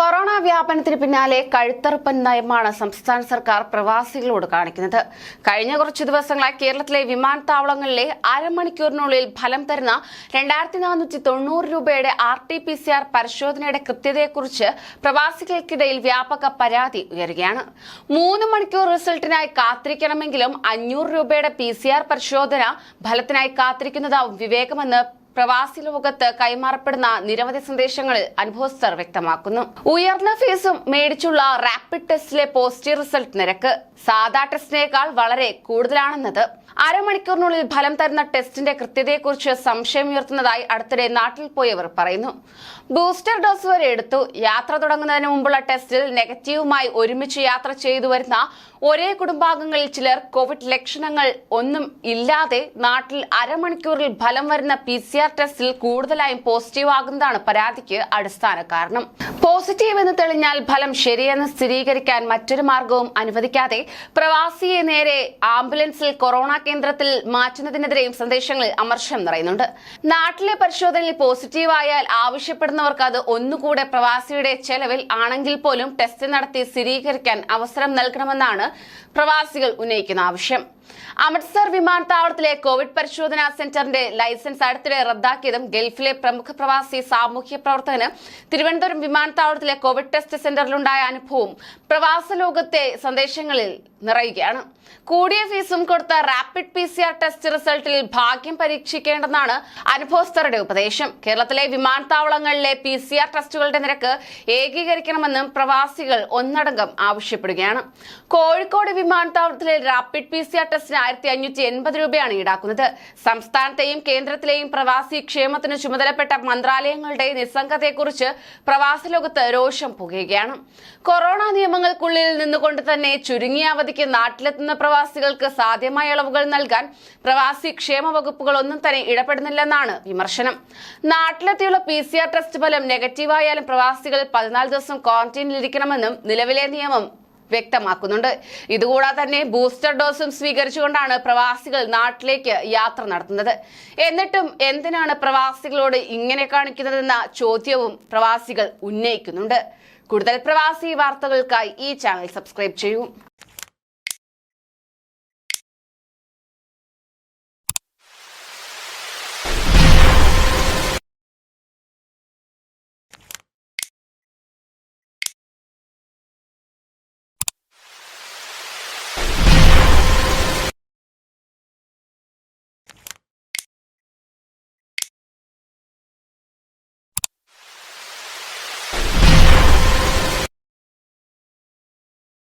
Corona വ്യാപനത്തിന് പിന്നാലെ കഴുത്തറുപ്പൻ നയമാണ് സംസ്ഥാന സർക്കാർ പ്രവാസികളോട് കാണിക്കുന്നത്. കഴിഞ്ഞ കുറച്ചു ദിവസങ്ങളായി കേരളത്തിലെ വിമാനത്താവളങ്ങളിലെ അരമണിക്കൂറിനുള്ളിൽ ഫലം തരുന്ന 2490 രൂപയുടെ RT-PCR പരിശോധനയുടെ കൃത്യതയെക്കുറിച്ച് പ്രവാസികൾക്കിടയിൽ വ്യാപക പരാതി ഉയരുകയാണ്. 3 മണിക്കൂർ റിസൾട്ടിനായി കാത്തിരിക്കണമെങ്കിലും 500 രൂപയുടെ PCR പരിശോധന ഫലത്തിനായി കാത്തിരിക്കുന്നതാവും വിവേകമെന്ന് പ്രവാസി ലോകത്ത് കൈമാറപ്പെടുന്ന നിരവധി സന്ദേശങ്ങളിൽ അനുഭവസ്ഥർ വ്യക്തമാക്കുന്നു. ഉയർന്ന ഫീസും മേടിച്ചുള്ള റാപ്പിഡ് ടെസ്റ്റിലെ പോസിറ്റീവ് റിസൾട്ട് നിരക്ക് സാധാ ടെസ്റ്റിനേക്കാൾ വളരെ കൂടുതലാണെന്നത് അരമണിക്കൂറിനുള്ളിൽ ഫലം തരുന്ന ടെസ്റ്റിന്റെ കൃത്യതയെക്കുറിച്ച് സംശയമുയർത്തുന്നതായി അടുത്തിടെ നാട്ടിൽ പോയവർ പറയുന്നു. ബൂസ്റ്റർ ഡോസ് വരെ എടുത്തു. യാത്ര തുടങ്ങുന്നതിന് മുമ്പുള്ള ടെസ്റ്റിൽ നെഗറ്റീവുമായി ഒരുമിച്ച് യാത്ര ചെയ്തു വരുന്ന ഒരേ കുടുംബാംഗങ്ങളിൽ ചിലർ കോവിഡ് ലക്ഷണങ്ങൾ ഒന്നും ഇല്ലാതെ നാട്ടിൽ അരമണിക്കൂറിൽ ഫലം വരുന്ന PCR ടെസ്റ്റിൽ കൂടുതലായും പോസിറ്റീവ് ആകുന്നതാണ് പരാതിക്ക് അടിസ്ഥാന കാരണം. പോസിറ്റീവ് എന്ന് തെളിഞ്ഞാൽ ഫലം ശരിയെന്ന് സ്ഥിരീകരിക്കാൻ മറ്റൊരു മാർഗവും അനുവദിക്കാതെ പ്രവാസിയെ നേരെ ആംബുലൻസിൽ കൊറോണ കേന്ദ്രത്തിൽ മാറ്റുന്നതിനെതിരെയും സന്ദേശങ്ങളിൽ അമർഷം നിറയുന്നുണ്ട്. നാട്ടിലെ പരിശോധനയിൽ പോസിറ്റീവ് ആയാൽ ആവശ്യപ്പെടുന്നവർക്ക് അത് ഒന്നുകൂടെ പ്രവാസിയുടെ ചെലവിൽ ആണെങ്കിൽ പോലും ടെസ്റ്റ് നടത്തി സ്ഥിരീകരിക്കാൻ അവസരം നൽകണമെന്നാണ് പ്രവാസികൾ ഉന്നയിക്കുന്ന ആവശ്യം. അമൃത്സർ വിമാനത്താവളത്തിലെ കോവിഡ് പരിശോധനാ സെന്ററിന്റെ ലൈസൻസ് അടുത്തിടെ റദ്ദാക്കിയതും ഗൾഫിലെ പ്രമുഖ പ്രവാസി സാമൂഹ്യ പ്രവർത്തകന് തിരുവനന്തപുരം വിമാനത്താവളത്തിലെ കോവിഡ് ടെസ്റ്റ് സെന്ററിലുണ്ടായ അനുഭവവും പ്രവാസ ലോകത്തെ സന്ദേശങ്ങളിൽ നിറയുകയാണ്. കൂടിയ ഫീസും കൊടുത്ത റാപ്പിഡ് PCR ടെസ്റ്റ് റിസൾട്ടിൽ ഭാഗ്യം പരീക്ഷിക്കേണ്ടെന്നാണ് അനുഭവസ്ഥരുടെ ഉപദേശം. കേരളത്തിലെ വിമാനത്താവളങ്ങളിലെ PCR ടെസ്റ്റുകളുടെ നിരക്ക് ഏകീകരിക്കണമെന്നും പ്രവാസികൾ ഒന്നടങ്കം ആവശ്യപ്പെടുകയാണ്. കോഴിക്കോട് വിമാനത്താവളത്തിലെ റാപ്പിഡ് PCR ടെസ്റ്റിന് 1580 രൂപയാണ് ഈടാക്കുന്നത്. സംസ്ഥാനത്തെയും കേന്ദ്രത്തിലെയും പ്രവാസി ക്ഷേമത്തിന് ചുമതലപ്പെട്ട മന്ത്രാലയങ്ങളുടെ നിസ്സംഗതയെക്കുറിച്ച് പ്രവാസ ലോകത്ത് രോഷം പുകയുകയാണ്. കൊറോണ നിയമങ്ങൾക്കുള്ളിൽ നിന്നുകൊണ്ട് തന്നെ ചുരുങ്ങിയ അവധിക്ക് നാട്ടിലെത്തുന്ന പ്രവാസികൾക്ക് സാധ്യമായ ഇളവുകൾ നൽകാൻ പ്രവാസി ക്ഷേമ വകുപ്പുകൾ ഒന്നും തന്നെ ഇടപെടുന്നില്ലെന്നാണ് വിമർശനം. നാട്ടിലെത്തിയുള്ള PCR ടെസ്റ്റ് ഫലം നെഗറ്റീവായാലും പ്രവാസികൾ 14 ദിവസം ക്വാറന്റൈനിലിരിക്കണമെന്നും നിലവിലെ നിയമം വ്യക്തമാക്കുന്നുണ്ട്. ഇതുകൂടാതെ തന്നെ ബൂസ്റ്റർ ഡോസും സ്വീകരിച്ചുകൊണ്ടാണ് പ്രവാസികൾ നാട്ടിലേക്ക് യാത്ര നടത്തുന്നത്. എന്നിട്ടും എന്തിനാണ് പ്രവാസികളോട് ഇങ്ങനെ കാണിക്കുന്നതെന്ന ചോദ്യവും പ്രവാസികൾ ഉന്നയിക്കുന്നുണ്ട്. കൂടുതൽ പ്രവാസി വാർത്തകൾക്കായി ഈ ചാനൽ സബ്സ്ക്രൈബ് ചെയ്യൂ.